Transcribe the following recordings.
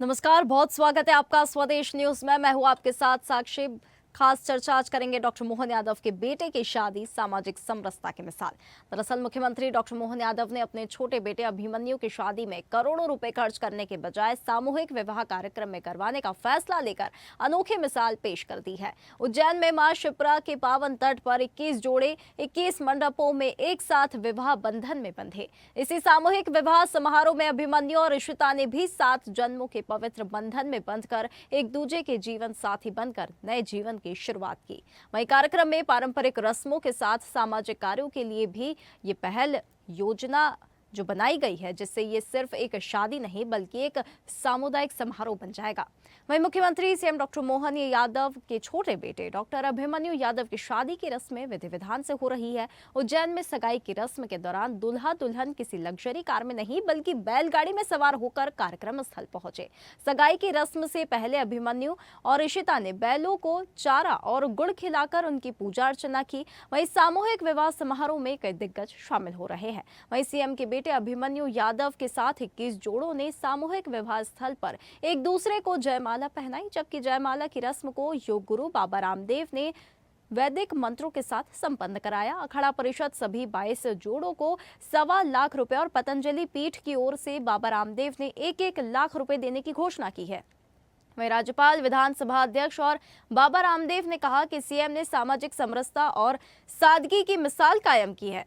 नमस्कार, बहुत स्वागत है आपका स्वदेश न्यूज में। मैं हूं आपके साथ साक्षी। खास चर्चा आज करेंगे डॉक्टर मोहन यादव के बेटे की शादी, सामाजिक समरसता की मिसाल। दरअसल मुख्यमंत्री डॉक्टर मोहन यादव ने अपने छोटे बेटे अभिमन्यु की शादी में करोड़ों रुपए खर्च करने के बजाय सामूहिक विवाह कार्यक्रम में करवाने का फैसला लेकर अनोखी मिसाल पेश कर दी है। उज्जैन में मां शिप्रा के पावन तट पर 21 जोड़े 21 मंडपों में एक साथ विवाह बंधन में बंधे। इसी सामूहिक विवाह समारोह में अभिमन्यु और इशिता ने भी 7 जन्मों के पवित्र बंधन में बंधकर एक दूजे के जीवन साथी बनकर नए जीवन की शुरुआत की। वहीं कार्यक्रम में पारंपरिक रस्मों के साथ सामाजिक कार्यों के लिए भी ये पहल योजना जो बनाई गई है, जिससे ये सिर्फ एक शादी नहीं बल्कि एक सामुदायिक समारोह बन जाएगा। वहीं मुख्यमंत्री सीएम डॉक्टर मोहन यादव के छोटे बेटे डॉक्टर अभिमन्यु यादव की शादी की रस्में विधि विधान से हो रही है। उज्जैन में सगाई की रस्म के दौरान दूल्हा दुल्हन किसी लग्जरी कार में नहीं बल्कि बैलगाड़ी में सवार होकर कार्यक्रम स्थल पहुंचे। सगाई की रस्म से पहले अभिमन्यु और इशिता ने बैलों को चारा और गुड़ खिलाकर उनकी पूजा अर्चना की। वहीं सामूहिक विवाह समारोह में कई दिग्गज शामिल हो रहे हैं। वहीं सीएम के बेटे अभिमन्यु यादव के साथ 21 जोड़ों ने सामूहिक विवाह स्थल पर एक दूसरे को जयमाला पहनाई, जबकि जयमाला की रस्म को योग गुरु बाबा रामदेव ने वैदिक मंत्रों के साथ संपन्न कराया। अखाड़ा परिषद सभी 22 जोड़ों को 1.25 लाख रुपए और पतंजलि पीठ की ओर से बाबा रामदेव ने 1-1 लाख रुपए देने की घोषणा की है। वहीं राज्यपाल, विधानसभा अध्यक्ष और बाबा रामदेव ने कहा कि सीएम ने सामाजिक समरसता और सादगी की मिसाल कायम की है।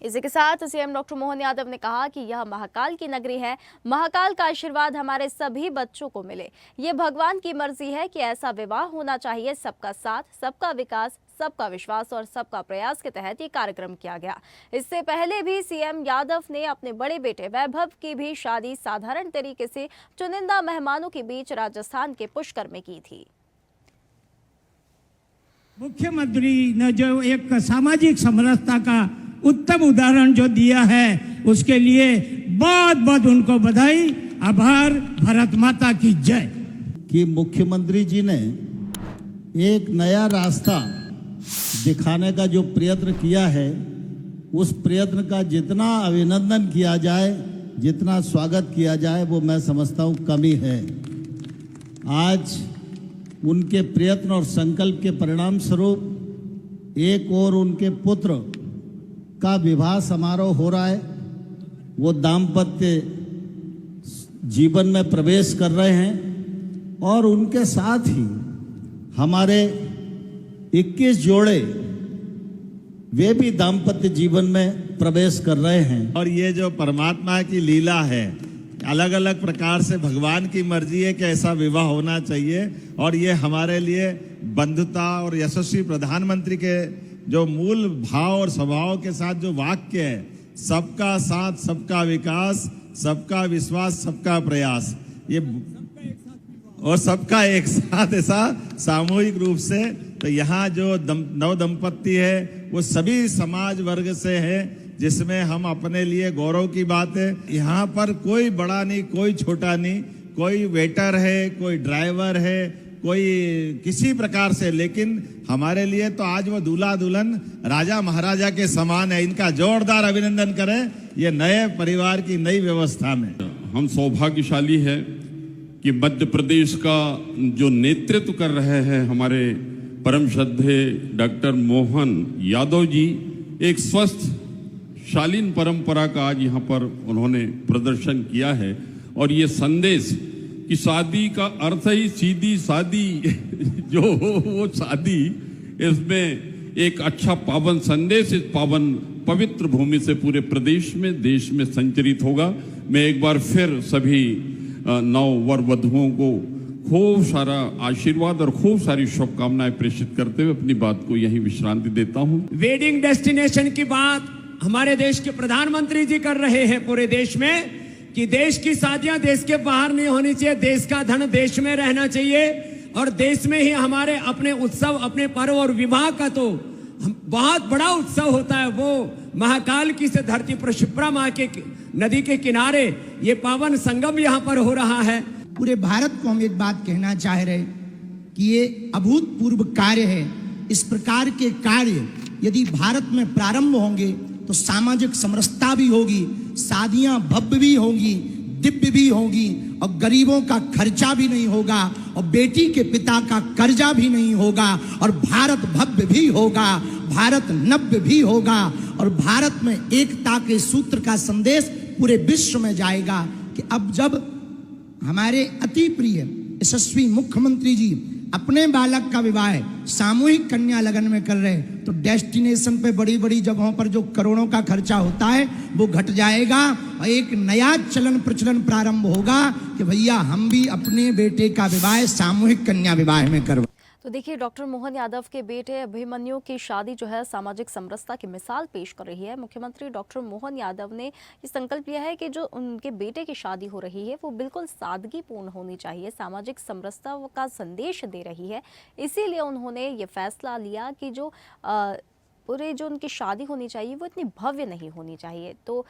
इसी के साथ सीएम डॉक्टर मोहन यादव ने कहा कि यह महाकाल की नगरी है। महाकाल का आशीर्वाद हमारे सभी बच्चों को मिले। ये भगवान की मर्जी है कि ऐसा विवाह होना चाहिए। सबका साथ, सबका विकास, सबका विश्वास और सबका प्रयास के तहत ये कार्यक्रम किया गया। इससे पहले भी सीएम यादव ने अपने बड़े बेटे वैभव की भी शादी साधारण तरीके से चुनिंदा मेहमानों के बीच राजस्थान के पुष्कर में की थी। मुख्यमंत्री ने जो एक सामाजिक समरसता का उत्तम उदाहरण जो दिया है, उसके लिए बहुत बहुत उनको बधाई, आभार। भारत माता की जय। कि मुख्यमंत्री जी ने एक नया रास्ता दिखाने का जो प्रयत्न किया है, उस प्रयत्न का जितना अभिनंदन किया जाए, जितना स्वागत किया जाए, वो मैं समझता हूँ कमी है। आज उनके प्रयत्न और संकल्प के परिणाम स्वरूप एक और उनके पुत्र का विवाह समारोह हो रहा है। वो दाम्पत्य जीवन में प्रवेश कर रहे हैं और उनके साथ ही हमारे 21 जोड़े वे भी दाम्पत्य जीवन में प्रवेश कर रहे हैं। और ये जो परमात्मा की लीला है, अलग अलग प्रकार से भगवान की मर्जी है कि ऐसा विवाह होना चाहिए। और ये हमारे लिए बंधुता और यशस्वी प्रधानमंत्री के जो मूल भाव और स्वभाव के साथ जो वाक्य है, सबका साथ, सबका विकास, सबका विश्वास, सबका प्रयास, ये और सबका एक साथ ऐसा सामूहिक रूप से। तो यहाँ जो नव दंपत्ति है वो सभी समाज वर्ग से है, जिसमें हम अपने लिए गौरव की बात है। यहाँ पर कोई बड़ा नहीं, कोई छोटा नहीं, कोई वेटर है, कोई ड्राइवर है, कोई किसी प्रकार से, लेकिन हमारे लिए तो आज वो दूल्हा दुल्हन राजा महाराजा के समान है। इनका जोरदार अभिनंदन करें ये नए परिवार की नई व्यवस्था में। हम सौभाग्यशाली है कि मध्य प्रदेश का जो नेतृत्व कर रहे हैं हमारे परम श्रद्धेय डॉक्टर मोहन यादव जी, एक स्वस्थ शालीन परंपरा का आज यहाँ पर उन्होंने प्रदर्शन किया है। और ये संदेश कि शादी का अर्थ ही सीधी शादी जो वो शादी, इसमें एक अच्छा पावन संदेश इस पावन पवित्र भूमि से पूरे प्रदेश में, देश में संचरित होगा। मैं एक बार फिर सभी नव वर वधुओं को खूब सारा आशीर्वाद और खूब सारी शुभकामनाएं प्रेषित करते हुए अपनी बात को यहीं विश्रांति देता हूं। वेडिंग डेस्टिनेशन की बात हमारे देश के प्रधानमंत्री जी कर रहे हैं पूरे देश में, कि देश की शादियां देश के बाहर नहीं होनी चाहिए, देश का धन देश में रहना चाहिए और देश में ही हमारे अपने उत्सव, अपने पर्व और विवाह का तो बहुत बड़ा उत्सव होता है। वो महाकाल की से धरती पर शिप्रा माँ के नदी के किनारे ये पावन संगम यहाँ पर हो रहा है। पूरे भारत को हम एक बात कहना चाह रहे कि ये अभूतपूर्व कार्य है। इस प्रकार के कार्य यदि भारत में प्रारंभ होंगे तो सामाजिक समरसता भी होगी, शादियां भव्य भी होंगी, दिव्य भी होगी और गरीबों का खर्चा भी नहीं होगा और बेटी के पिता का कर्जा भी नहीं होगा और भारत भव्य भी होगा, भारत नव्य भी होगा और भारत में एकता के सूत्र का संदेश पूरे विश्व में जाएगा कि अब जब हमारे अति प्रिय यशस्वी मुख्यमंत्री जी अपने बालक का विवाह सामूहिक कन्या लगन में कर रहे हैं तो डेस्टिनेशन पे बड़ी बड़ी जगहों पर जो करोड़ों का खर्चा होता है वो घट जाएगा और एक नया चलन प्रचलन प्रारंभ होगा कि भैया हम भी अपने बेटे का विवाह सामूहिक कन्या विवाह में करवा। तो देखिए, डॉक्टर मोहन यादव के बेटे अभिमन्यु की शादी जो है सामाजिक समरसता की मिसाल पेश कर रही है। मुख्यमंत्री डॉक्टर मोहन यादव ने ये संकल्प लिया है कि जो उनके बेटे की शादी हो रही है वो बिल्कुल सादगीपूर्ण होनी चाहिए, सामाजिक समरसता का संदेश दे रही है। इसीलिए उन्होंने ये फैसला लिया कि जो पूरे जो उनकी शादी होनी चाहिए वो इतनी भव्य नहीं होनी चाहिए। तो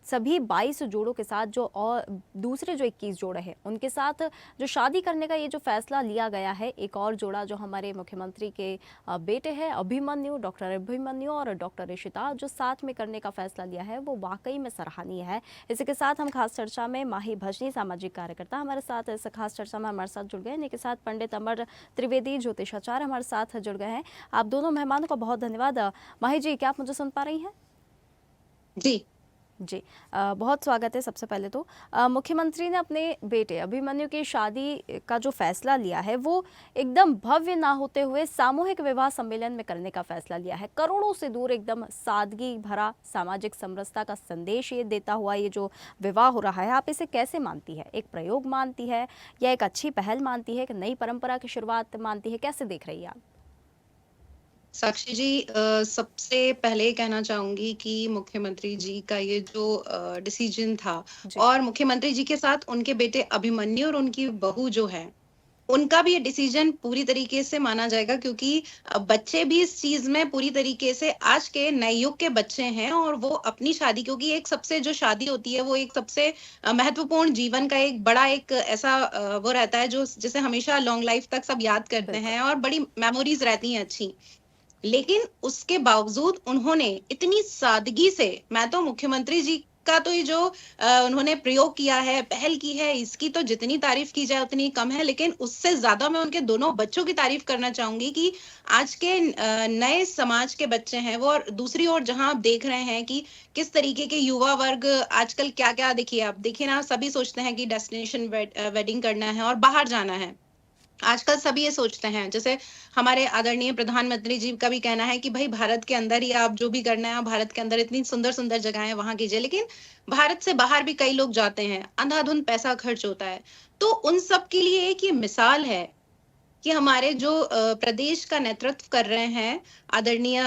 सभी 22 जोड़ों के साथ जो और दूसरे जो 21 जोड़े हैं उनके साथ जो शादी करने का ये जो फैसला लिया गया है, एक और जोड़ा जो हमारे मुख्यमंत्री के बेटे हैं अभिमन्यु, डॉक्टर अभिमन्यु और डॉक्टर ऋषिता, जो साथ में करने का फैसला लिया है वो वाकई में सराहनीय है। इसी के साथ हम खास चर्चा में माही भजनी सामाजिक कार्यकर्ता हमारे साथ इस खास चर्चा में हमारे साथ जुड़ गए। इनके साथ पंडित अमर त्रिवेदी ज्योतिषाचार्य हमारे साथ जुड़ गए हैं। आप दोनों मेहमानों का बहुत धन्यवाद। माही जी, क्या आप मुझे सुन पा रही हैं? जी, बहुत स्वागत है। सबसे पहले तो मुख्यमंत्री ने अपने बेटे अभिमन्यु की शादी का जो फैसला लिया है वो एकदम भव्य ना होते हुए सामूहिक विवाह सम्मेलन में करने का फैसला लिया है। करोड़ों से दूर एकदम सादगी भरा सामाजिक समरसता का संदेश ये देता हुआ ये जो विवाह हो रहा है, आप इसे कैसे मानती है? एक प्रयोग मानती है या एक अच्छी पहल मानती है, एक नई परंपरा की शुरुआत मानती है? कैसे देख रही है आप? साक्षी जी, सबसे पहले कहना चाहूंगी कि मुख्यमंत्री जी का ये जो डिसीजन था और मुख्यमंत्री जी के साथ उनके बेटे अभिमन्यु और उनकी बहू जो है उनका भी ये डिसीजन पूरी तरीके से माना जाएगा, क्योंकि बच्चे भी इस चीज में पूरी तरीके से आज के नए युग के बच्चे हैं और वो अपनी शादी, क्योंकि एक सबसे जो शादी होती है वो एक सबसे महत्वपूर्ण जीवन का एक बड़ा एक ऐसा वो रहता है जो जिसे हमेशा लॉन्ग लाइफ तक सब याद करते हैं और बड़ी मेमोरीज रहती हैं अच्छी। लेकिन उसके बावजूद उन्होंने इतनी सादगी से, मैं तो मुख्यमंत्री जी का तो ये जो उन्होंने प्रयोग किया है, पहल की है, इसकी तो जितनी तारीफ की जाए उतनी कम है। लेकिन उससे ज्यादा मैं उनके दोनों बच्चों की तारीफ करना चाहूंगी कि आज के नए समाज के बच्चे हैं वो, और दूसरी ओर जहां आप देख रहे हैं कि किस तरीके के युवा वर्ग आजकल क्या क्या, देखिए आप देखिए ना, सभी सोचते हैं कि डेस्टिनेशन वेडिंग करना है और बाहर जाना है। आजकल सभी ये सोचते हैं, जैसे हमारे आदरणीय प्रधानमंत्री जी का भी कहना है कि भाई भारत के अंदर ही आप जो भी करना है, भारत के अंदर इतनी सुंदर सुंदर जगह है वहां कीजिए। लेकिन भारत से बाहर भी कई लोग जाते हैं, अंधाधुंध पैसा खर्च होता है। तो उन सब के लिए एक ये मिसाल है कि हमारे जो प्रदेश का नेतृत्व कर रहे हैं आदरणीय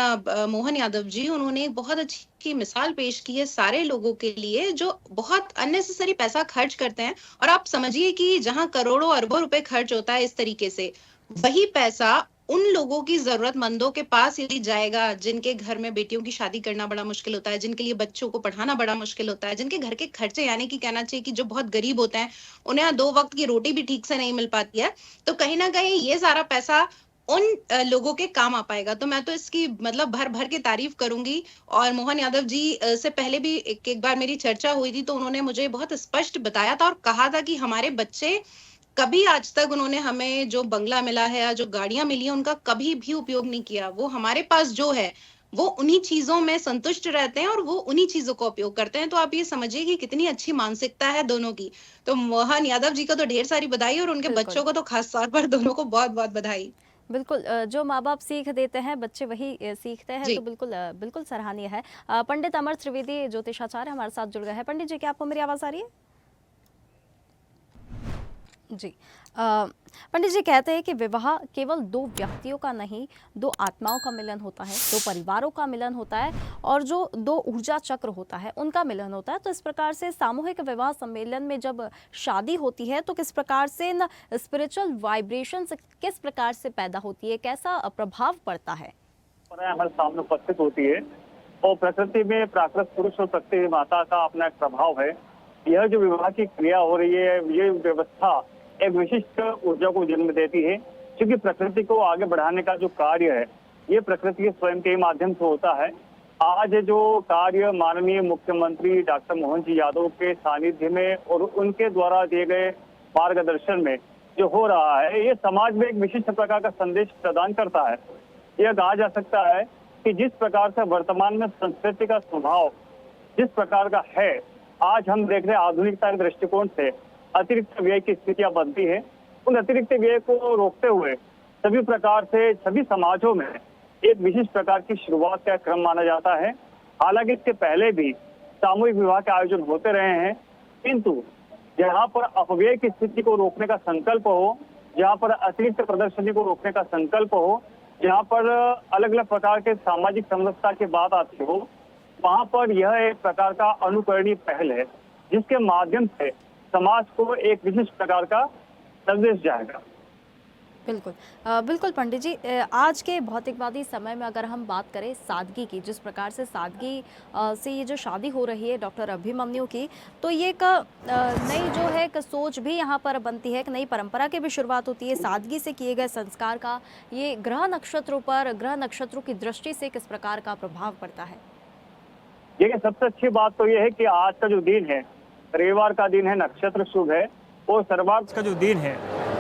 मोहन यादव जी, उन्होंने एक बहुत अच्छी मिसाल पेश की है सारे लोगों के लिए जो बहुत अननेसेसरी पैसा खर्च करते हैं। और आप समझिए कि जहां करोड़ों अरबों रुपए खर्च होता है इस तरीके से, वही पैसा उन लोगों की जरूरतमंदों के पास यदि जाएगा जिनके घर में बेटियों की शादी करना बड़ा मुश्किल होता है, जिनके लिए बच्चों को पढ़ाना बड़ा मुश्किल होता है, जिनके घर के खर्चे, यानी कि कहना चाहिए कि जो बहुत गरीब होते हैं, उन्हें 2 वक्त की रोटी भी ठीक से नहीं मिल पाती है, तो कहीं ना कहीं ये सारा पैसा उन लोगों के काम आ पाएगा। तो मैं तो इसकी मतलब भर भर के तारीफ करूंगी। और मोहन यादव जी से पहले भी एक बार मेरी चर्चा हुई थी तो उन्होंने मुझे बहुत स्पष्ट बताया था और कहा था कि हमारे बच्चे कभी आज तक उन्होंने हमें जो बंगला मिला है या जो गाड़ियां मिली है उनका कभी भी उपयोग नहीं किया। वो हमारे पास जो है वो उन्हीं चीजों में संतुष्ट रहते हैं और वो उन्हीं चीजों का उपयोग करते हैं। तो आप ये समझिए कि कितनी अच्छी मानसिकता है दोनों की। तो मोहन यादव जी को तो ढेर सारी बधाई और उनके बच्चों को तो खास तौर पर दोनों को बहुत बहुत बधाई। बिल्कुल, जो माँ बाप सीख देते हैं बच्चे वही सीखते हैं, तो बिल्कुल बिल्कुल सराहनीय है। पंडित अमर त्रिवेदी ज्योतिषाचार्य हमारे साथ जुड़ गए हैं। पंडित जी, क्या आपको मेरी आवाज़ आ रही है? जी, पंडित जी कहते हैं कि विवाह केवल 2 व्यक्तियों का नहीं, 2 आत्माओं का मिलन होता है, 2 परिवारों का मिलन होता है और जो 2 ऊर्जा चक्र होता है उनका मिलन होता है। तो इस प्रकार से सामूहिक विवाह सम्मेलन में जब शादी होती है तो किस प्रकार से इन स्पिरिचुअल वाइब्रेशंस किस प्रकार से पैदा होती है, कैसा प्रभाव पड़ता है? हमारे सामने उपस्थित होती है और प्रकृति में प्राकृत पुरुष और प्रकृति माता का अपना एक प्रभाव है। यह जो विवाह की क्रिया हो रही है, ये व्यवस्था एक विशिष्ट ऊर्जा को जन्म देती है, क्योंकि प्रकृति को आगे बढ़ाने का जो कार्य है ये प्रकृति के स्वयं के माध्यम से होता है। आज जो कार्य माननीय मुख्यमंत्री डॉक्टर मोहन जी यादव के सानिध्य में और उनके द्वारा दिए गए मार्गदर्शन में जो हो रहा है, ये समाज में एक विशिष्ट प्रकार का संदेश प्रदान करता है। यह कहा जा सकता है कि जिस प्रकार से वर्तमान में संस्कृति का स्वभाव जिस प्रकार का है, आज हम देख रहे हैं आधुनिकता के दृष्टिकोण से अतिरिक्त व्यय की स्थितियां बनती है। उन अतिरिक्त व्यय को रोकते हुए सभी प्रकार से सभी समाजों में एक विशिष्ट प्रकार की शुरुआत का क्रम माना जाता है। हालांकि इसके पहले भी सामूहिक विवाह के आयोजन होते रहे हैं, किंतु जहां पर अपव्यय की स्थिति को रोकने का संकल्प हो, जहां पर अतिरिक्त प्रदर्शनी को रोकने का संकल्प हो, जहां पर अलग अलग प्रकार के सामाजिक समरसता की बात आती हो, वहां पर यह एक प्रकार का अनुकरणीय पहल है, जिसके माध्यम से समाज को एक विशिष्ट प्रकार का संदेश जाएगा। बिल्कुल बिल्कुल पंडित जी, आज के भौतिकवादी समय में अगर हम बात करें सादगी की, जिस प्रकार से सादगी से ये जो शादी हो रही है डॉक्टर अभिमन्यु की, तो ये एक नई जो है एक सोच भी यहाँ पर बनती है, एक नई परंपरा की भी शुरुआत होती है। सादगी से किए गए संस्कार का ये ग्रह नक्षत्रों पर, ग्रह नक्षत्रों की दृष्टि से किस प्रकार का प्रभाव पड़ता है? देखिए, सबसे अच्छी बात तो यह है कि आज का जो दिन है, रविवार का दिन है, नक्षत्र शुभ है, और सर्वार्थ का जो दिन है,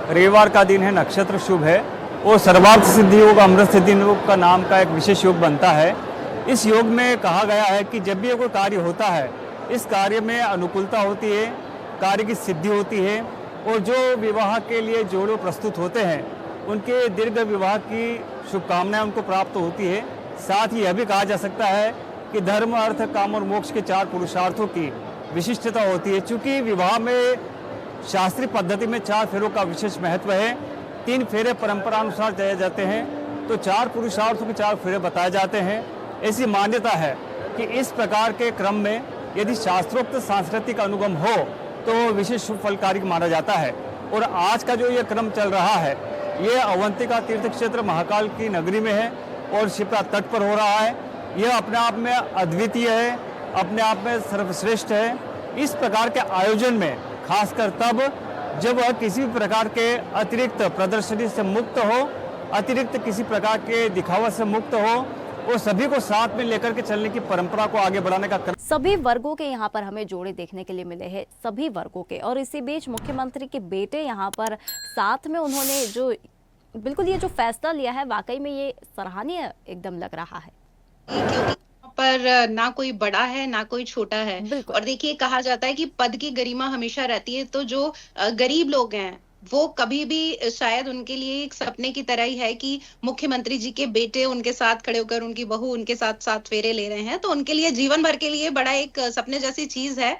रविवार का दिन है, नक्षत्र शुभ है, और सर्वार्थ सिद्धि योग, अमृत सिद्धि योग का नाम का एक विशेष योग बनता है। इस योग में कहा गया है कि जब भी कोई कार्य होता है, इस कार्य में अनुकूलता होती है, कार्य की सिद्धि होती है, और जो विवाह के लिए जोड़े प्रस्तुत होते हैं उनके दीर्घ विवाह की शुभकामनाएं उनको प्राप्त होती है। साथ ही यह भी कहा जा सकता है कि धर्म, अर्थ, काम और मोक्ष के 4 पुरुषार्थों की विशिष्टता होती है। चूंकि विवाह में शास्त्रीय पद्धति में 4 फेरों का विशेष महत्व है। 3 फेरे परंपरा अनुसार दिए जाते हैं, तो 4 पुरुषार्थों के 4 फेरे बताए जाते हैं। ऐसी मान्यता है कि इस प्रकार के क्रम में यदि शास्त्रोक्त सांस्कृतिक अनुगम हो तो विशेष शुभ फलकारी माना जाता है। और आज का जो ये क्रम चल रहा है, ये अवंतिका तीर्थ क्षेत्र महाकाल की नगरी में है और शिप्रा तट पर हो रहा है। यह अपने आप में अद्वितीय है, अपने आप में सर्वश्रेष्ठ है। इस प्रकार के आयोजन में खासकर तब जब वह किसी भी प्रकार के अतिरिक्त प्रदर्शनी से मुक्त हो, अतिरिक्त किसी प्रकार के दिखावा से मुक्त हो, और सभी को साथ में लेकर के चलने की परंपरा को आगे बढ़ाने का सभी वर्गों के यहाँ पर हमें जोड़े देखने के लिए मिले हैं, सभी वर्गों के। और इसी बीच मुख्यमंत्री के बेटे यहाँ पर साथ में उन्होंने जो बिल्कुल ये जो फैसला लिया है, वाकई में ये सराहनीय एकदम लग रहा है, क्योंकि पर ना कोई बड़ा है ना कोई छोटा है। और देखिए, कहा जाता है कि पद की गरिमा हमेशा रहती है, तो जो गरीब लोग हैं वो कभी भी शायद उनके लिए एक सपने की तरह ही है कि मुख्यमंत्री जी के बेटे उनके साथ खड़े होकर, उनकी बहू उनके साथ 7 फेरे ले रहे हैं, तो उनके लिए जीवन भर के लिए बड़ा एक सपने जैसी चीज है।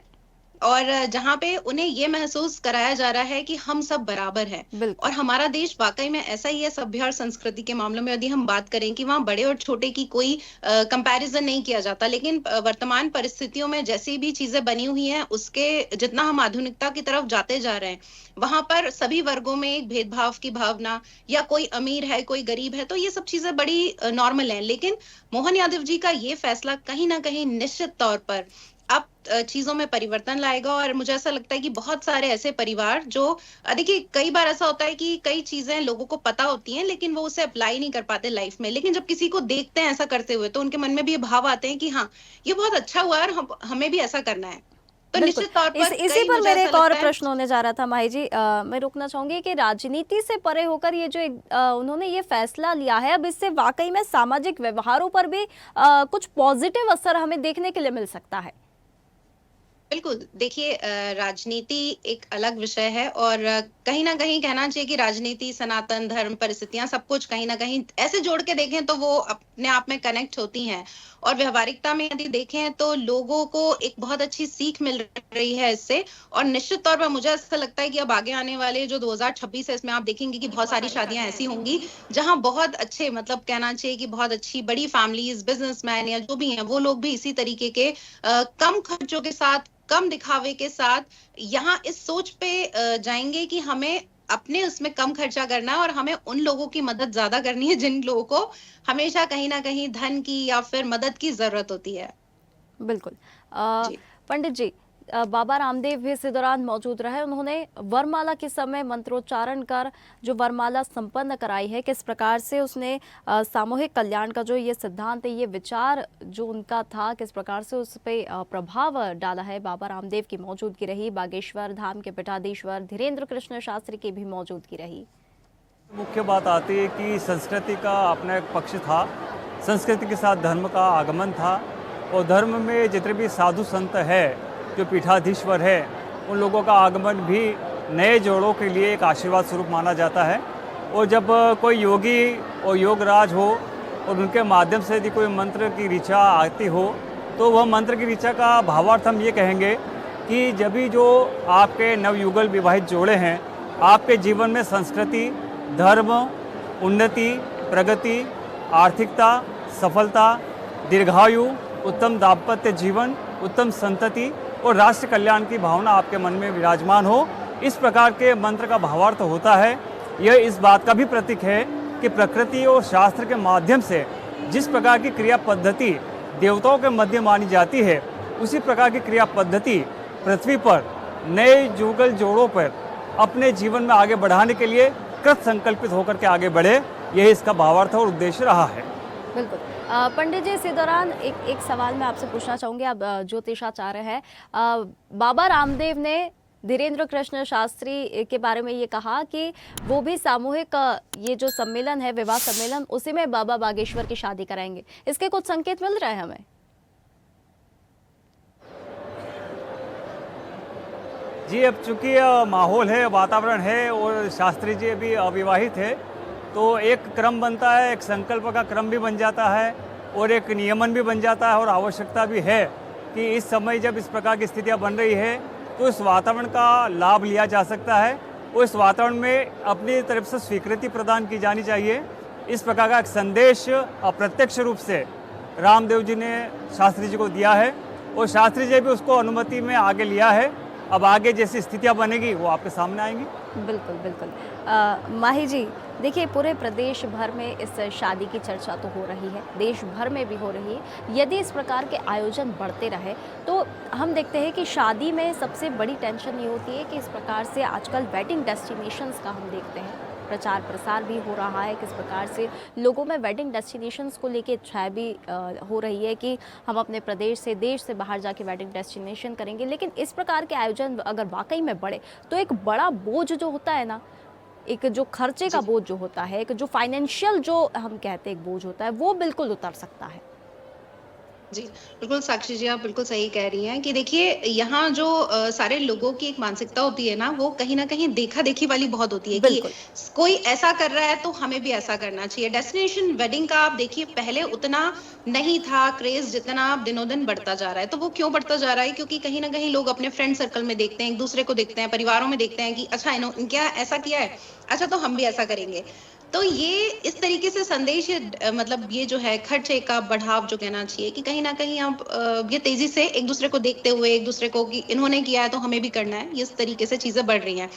और जहाँ पे उन्हें ये महसूस कराया जा रहा है कि हम सब बराबर हैं, और हमारा देश वाकई में ऐसा ही है। सभ्य और संस्कृति के मामलों में यदि हम बात करें कि वहाँ बड़े और छोटे की कोई कंपैरिजन नहीं किया जाता, लेकिन वर्तमान परिस्थितियों में जैसी भी चीजें बनी हुई हैं, उसके जितना हम आधुनिकता की तरफ जाते जा रहे हैं, वहां पर सभी वर्गों में एक भेदभाव की भावना, या कोई अमीर है कोई गरीब है, तो ये सब चीजें बड़ी नॉर्मल हैं। लेकिन मोहन यादव जी का ये फैसला कहीं ना कहीं निश्चित तौर पर अब चीजों में परिवर्तन लाएगा। और मुझे ऐसा लगता है कि बहुत सारे ऐसे परिवार जो देखिए, कई बार ऐसा होता है कि कई चीजें लोगों को पता होती हैं लेकिन वो उसे अप्लाई नहीं कर पाते लाइफ में, लेकिन जब किसी को देखते हैं ऐसा करते हुए तो उनके मन में भी ये भाव आते हैं कि हाँ, ये बहुत अच्छा हुआ और हमें भी ऐसा करना है। तो निश्चित तौर पर इसी पर मेरे एक और प्रश्न होने जा रहा था माही जी। मैं रोकना चाहूंगी कि राजनीति से परे होकर ये जो उन्होंने ये फैसला लिया है, अब इससे वाकई में सामाजिक व्यवहारों पर भी कुछ पॉजिटिव असर हमें देखने के लिए मिल सकता है। बिल्कुल, देखिए, राजनीति एक अलग विषय है, और कहीं ना कहीं कहना चाहिए कि राजनीति, सनातन धर्म, परिस्थितियां, सब कुछ कहीं ना कहीं ऐसे जोड़ के देखें तो वो अपने आप में कनेक्ट होती हैं। और व्यवहारिकता में यदि देखें तो लोगों को एक बहुत अच्छी सीख मिल रही है इससे। और निश्चित तौर पर मुझे ऐसा लगता है कि अब आगे आने वाले जो 2026 है, इसमें आप देखेंगे कि बहुत सारी शादियां ऐसी होंगी जहां बहुत अच्छे, मतलब कहना चाहिए कि बहुत अच्छी बड़ी फैमिलीज, बिजनेसमैन या जो भी हैं, वो लोग भी इसी तरीके के कम खर्चों के साथ, कम दिखावे के साथ यहाँ इस सोच पे जाएंगे कि हमें अपने उसमें कम खर्चा करना है और हमें उन लोगों की मदद ज्यादा करनी है जिन लोगों को हमेशा कहीं ना कहीं धन की या फिर मदद की जरूरत होती है। बिल्कुल। पंडित जी, बाबा रामदेव भी इस दौरान मौजूद रहे। उन्होंने वरमाला के समय मंत्रोच्चारण कर जो वरमाला संपन्न कराई है, किस प्रकार से उसने सामूहिक कल्याण का जो ये सिद्धांत है, ये विचार जो उनका था, किस प्रकार से उस पर प्रभाव डाला है। बाबा रामदेव की मौजूदगी रही, बागेश्वर धाम के पीठाधीश्वर धीरेन्द्र कृष्ण शास्त्री की भी मौजूदगी रही। मुख्य बात आती है कि संस्कृति का अपना एक पक्ष था, संस्कृति के साथ धर्म का आगमन था, और धर्म में जितने भी साधु संत है, जो पीठाधीश्वर है, उन लोगों का आगमन भी नए जोड़ों के लिए एक आशीर्वाद स्वरूप माना जाता है। और जब कोई योगी और योगराज हो और उनके माध्यम से यदि कोई मंत्र की ऋचा आती हो, तो वह मंत्र की ऋचा का भावार्थ हम ये कहेंगे कि जब भी जो आपके नवयुगल विवाहित जोड़े हैं, आपके जीवन में संस्कृति, धर्म, उन्नति, प्रगति, आर्थिकता, सफलता, दीर्घायु, उत्तम दाम्पत्य जीवन, उत्तम संतति और राष्ट्र कल्याण की भावना आपके मन में विराजमान हो, इस प्रकार के मंत्र का भावार्थ होता है। यह इस बात का भी प्रतीक है कि प्रकृति और शास्त्र के माध्यम से जिस प्रकार की क्रिया पद्धति देवताओं के मध्य मानी जाती है, उसी प्रकार की क्रिया पद्धति पृथ्वी पर नए युगल जोड़ों पर अपने जीवन में आगे बढ़ाने के लिए कृत संकल्पित होकर के आगे बढ़े, यही इसका भावार्थ और उद्देश्य रहा है। बिल्कुल। पंडित जी, इसी दौरान एक सवाल मैं आपसे पूछना चाहूँगी। आप ज्योतिषाचार्य हैं। बाबा रामदेव ने धीरेन्द्र कृष्ण शास्त्री के बारे में ये कहा कि वो भी सामूहिक ये जो सम्मेलन है, विवाह सम्मेलन, उसी में बाबा बागेश्वर की शादी कराएंगे। इसके कुछ संकेत मिल रहे हैं हमें? जी, अब चूंकि माहौल है, वातावरण है और शास्त्री जी भी अविवाहित है, तो एक क्रम बनता है, एक संकल्प का क्रम भी बन जाता है और एक नियमन भी बन जाता है। और आवश्यकता भी है कि इस समय जब इस प्रकार की स्थितियां बन रही है, तो इस वातावरण का लाभ लिया जा सकता है और इस वातावरण में अपनी तरफ से स्वीकृति प्रदान की जानी चाहिए। इस प्रकार का एक संदेश अप्रत्यक्ष रूप से रामदेव जी ने शास्त्री जी को दिया है और शास्त्री जी भी उसको अनुमति में आगे लिया है। अब आगे जैसी स्थितियां बनेगी वो आपके सामने आएंगी। बिल्कुल बिल्कुल। माही जी, देखिए, पूरे प्रदेश भर में इस शादी की चर्चा तो हो रही है, देश भर में भी हो रही है। यदि इस प्रकार के आयोजन बढ़ते रहे तो हम देखते हैं कि शादी में सबसे बड़ी टेंशन ये होती है कि इस प्रकार से आजकल वेडिंग डेस्टिनेशंस का हम देखते हैं, प्रचार प्रसार भी हो रहा है, किस प्रकार से लोगों में वेडिंग डेस्टिनेशंस को लेके इच्छा भी हो रही है कि हम अपने प्रदेश से, देश से बाहर जाके वेडिंग डेस्टिनेशन करेंगे। लेकिन इस प्रकार के आयोजन अगर वाकई में बढ़े तो एक बड़ा बोझ जो होता है ना, एक जो खर्चे का बोझ जो होता है, एक जो फाइनेंशियल जो हम कहते हैं एक बोझ होता है, वो बिल्कुल उतर सकता है। जी, बिल्कुल साक्षी जी, आप बिल्कुल सही कह रही हैं कि देखिए, यहाँ जो सारे लोगों की एक मानसिकता होती है ना, वो कहीं ना कहीं देखा देखी वाली बहुत होती है कि कोई ऐसा कर रहा है तो हमें भी ऐसा करना चाहिए। डेस्टिनेशन वेडिंग का आप देखिए, पहले उतना नहीं था क्रेज, जितना आप दिनों दिन बढ़ता जा रहा है। तो वो क्यों बढ़ता जा रहा है? क्योंकि कहीं ना कहीं लोग अपने फ्रेंड सर्कल में देखते हैं, एक दूसरे को देखते हैं, परिवारों में देखते हैं कि अच्छा इन्होंने क्या ऐसा किया है, अच्छा तो हम भी ऐसा करेंगे। तो ये इस तरीके से संदेश, मतलब ये जो है खर्चे का बढ़ाव जो कहना चाहिए कि कहीं ना कहीं आप ये तेजी से एक दूसरे को देखते हुए, एक दूसरे को कि इन्होंने किया है तो हमें भी करना है, इस तरीके से चीजें बढ़ रही हैं।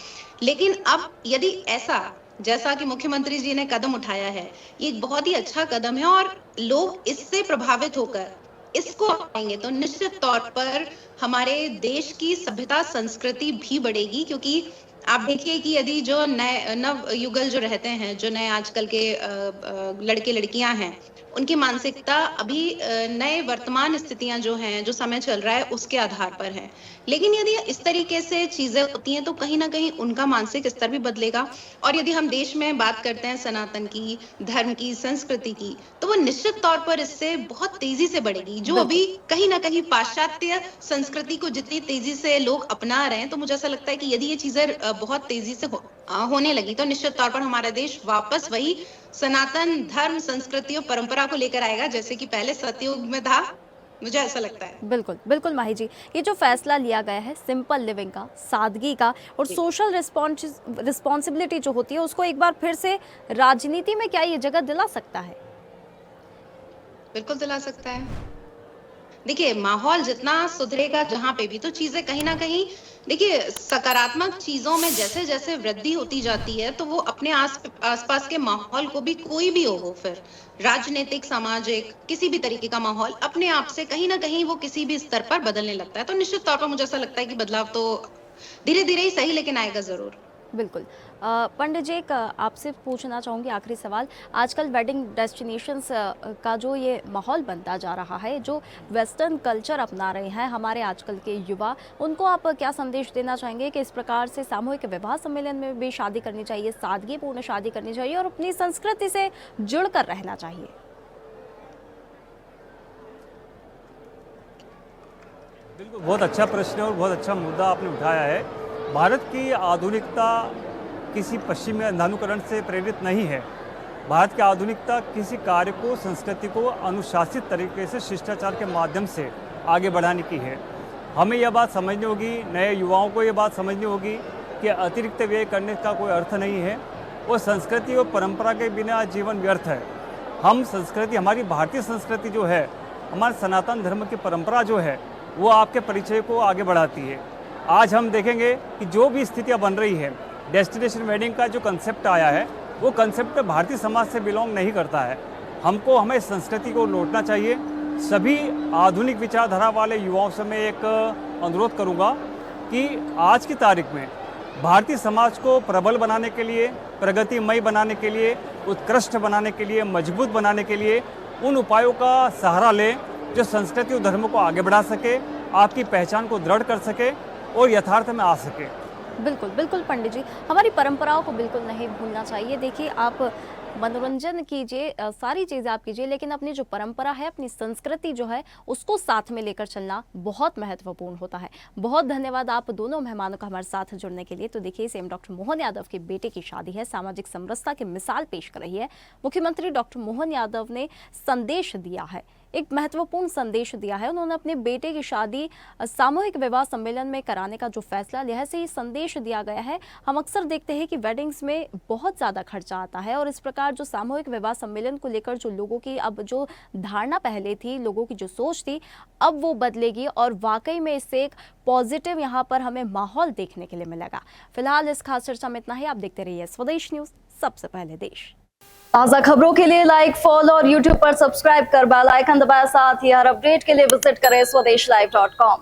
लेकिन अब यदि ऐसा, जैसा कि मुख्यमंत्री जी ने कदम उठाया है, ये एक बहुत ही अच्छा कदम है और लोग इससे प्रभावित होकर इसको अपनाएंगे तो निश्चित तौर पर हमारे देश की सभ्यता, संस्कृति भी बढ़ेगी। क्योंकि आप देखिए कि यदि जो नए नव युगल जो रहते हैं, जो नए आजकल के लड़के लड़कियां हैं, उनकी मानसिकता अभी नए वर्तमान स्थितियां जो हैं, जो समय चल रहा है, उसके आधार पर है। लेकिन यदि इस तरीके से चीजें होती हैं तो कहीं ना कहीं उनका मानसिक स्तर भी बदलेगा। और यदि हम देश में बात करते हैं सनातन की, धर्म की, संस्कृति की, तो वो निश्चित तौर पर इससे बहुत तेजी से बढ़ेगी। जो अभी कहीं ना कहीं पाश्चात्य संस्कृति को जितनी तेजी से लोग अपना रहे हैं, तो मुझे ऐसा लगता है कि यदि ये चीजें बहुत तेजी से होने लगी तो निश्चित तौर पर हमारा देश वापस वही सनातन धर्म, संस्कृति और परंपरा को लेकर आएगा, जैसे कि पहले सतयुग में था। मुझे ऐसा लगता है। बिल्कुल बिल्कुल माही जी, ये जो फैसला लिया गया है सिंपल लिविंग का, सादगी का और सोशल रिस्पॉन्सिबिलिटी जो होती है, उसको एक बार फिर से राजनीति में क्या ये जगह दिला सकता है? बिल्कुल दिला सकता है। देखिए, माहौल जितना सुधरेगा जहाँ पे भी, तो चीजें कहीं ना कहीं देखिए, सकारात्मक चीजों में जैसे जैसे वृद्धि होती जाती है तो वो अपने आसपास के माहौल को भी, कोई भी हो फिर राजनीतिक, सामाजिक, किसी भी तरीके का माहौल, अपने आप से कहीं ना कहीं वो किसी भी स्तर पर बदलने लगता है। तो निश्चित तौर पर मुझे ऐसा लगता है कि बदलाव तो धीरे धीरे ही सही, लेकिन आएगा जरूर। बिल्कुल। पंडित जी, एक आपसे पूछना चाहूँगी आखिरी सवाल। आजकल वेडिंग डेस्टिनेशंस का जो ये माहौल बनता जा रहा है, जो वेस्टर्न कल्चर अपना रहे हैं हमारे आजकल के युवा, उनको आप क्या संदेश देना चाहेंगे कि इस प्रकार से सामूहिक विवाह सम्मेलन में भी शादी करनी चाहिए, सादगीपूर्ण शादी करनी चाहिए और अपनी संस्कृति से जुड़कर रहना चाहिए? बिल्कुल, बहुत अच्छा प्रश्न और बहुत अच्छा मुद्दा आपने उठाया है। भारत की आधुनिकता किसी पश्चिमी अंधानुकरण से प्रेरित नहीं है। भारत की आधुनिकता किसी कार्य को, संस्कृति को अनुशासित तरीके से शिष्टाचार के माध्यम से आगे बढ़ाने की है। हमें यह बात समझनी होगी, नए युवाओं को यह बात समझनी होगी कि अतिरिक्त व्यय करने का कोई अर्थ नहीं है और संस्कृति और परंपरा के बिना जीवन व्यर्थ है। हम संस्कृति, हमारी भारतीय संस्कृति जो है, हमारे सनातन धर्म की परंपरा जो है, वो आपके परिचय को आगे बढ़ाती है। आज हम देखेंगे कि जो भी स्थितियां बन रही है, डेस्टिनेशन वेडिंग का जो कंसेप्ट आया है, वो कंसेप्ट भारतीय समाज से बिलोंग नहीं करता है। हमें संस्कृति को लौटना चाहिए। सभी आधुनिक विचारधारा वाले युवाओं से मैं एक अनुरोध करूंगा कि आज की तारीख में भारतीय समाज को प्रबल बनाने के लिए, प्रगतिमय बनाने के लिए, उत्कृष्ट बनाने के लिए, मजबूत बनाने के लिए उन उपायों का सहारा लें जो संस्कृति और धर्म को आगे बढ़ा सके, आपकी पहचान को दृढ़ कर सके और यथार्थ में आ सके। बिल्कुल बिल्कुल पंडित जी, हमारी परंपराओं को बिल्कुल नहीं भूलना चाहिए। देखिए, आप मनोरंजन कीजिए, सारी चीज़ें आप कीजिए, लेकिन अपनी जो परंपरा है, अपनी संस्कृति जो है, उसको साथ में लेकर चलना बहुत महत्वपूर्ण होता है। बहुत धन्यवाद आप दोनों मेहमानों का हमारे साथ जुड़ने के लिए। तो देखिए, सीएम डॉक्टर मोहन यादव के बेटे की शादी है, सामाजिक समरसता की मिसाल पेश कर रही है। मुख्यमंत्री डॉक्टर मोहन यादव ने संदेश दिया है, एक महत्वपूर्ण संदेश दिया है। उन्होंने अपने बेटे की शादी सामूहिक विवाह सम्मेलन में कराने का जो फैसला लिया है, से ये संदेश दिया गया है। हम अक्सर देखते हैं कि वेडिंग्स में बहुत ज़्यादा खर्चा आता है और इस प्रकार जो सामूहिक विवाह सम्मेलन को लेकर जो लोगों की अब जो धारणा पहले थी, लोगों की जो सोच थी, अब वो बदलेगी और वाकई में इससे एक पॉजिटिव यहाँ पर हमें माहौल देखने के लिए मिलेगा। फिलहाल इस खास चर्चा में इतना ही। आप देखते रहिए स्वदेश न्यूज़, सबसे पहले देश। ताज़ा खबरों के लिए लाइक, फॉलो और यूट्यूब पर सब्सक्राइब कर बेल आइकन दबाएं। साथ ही हर अपडेट के लिए विजिट करें स्वदेशलाइव.com।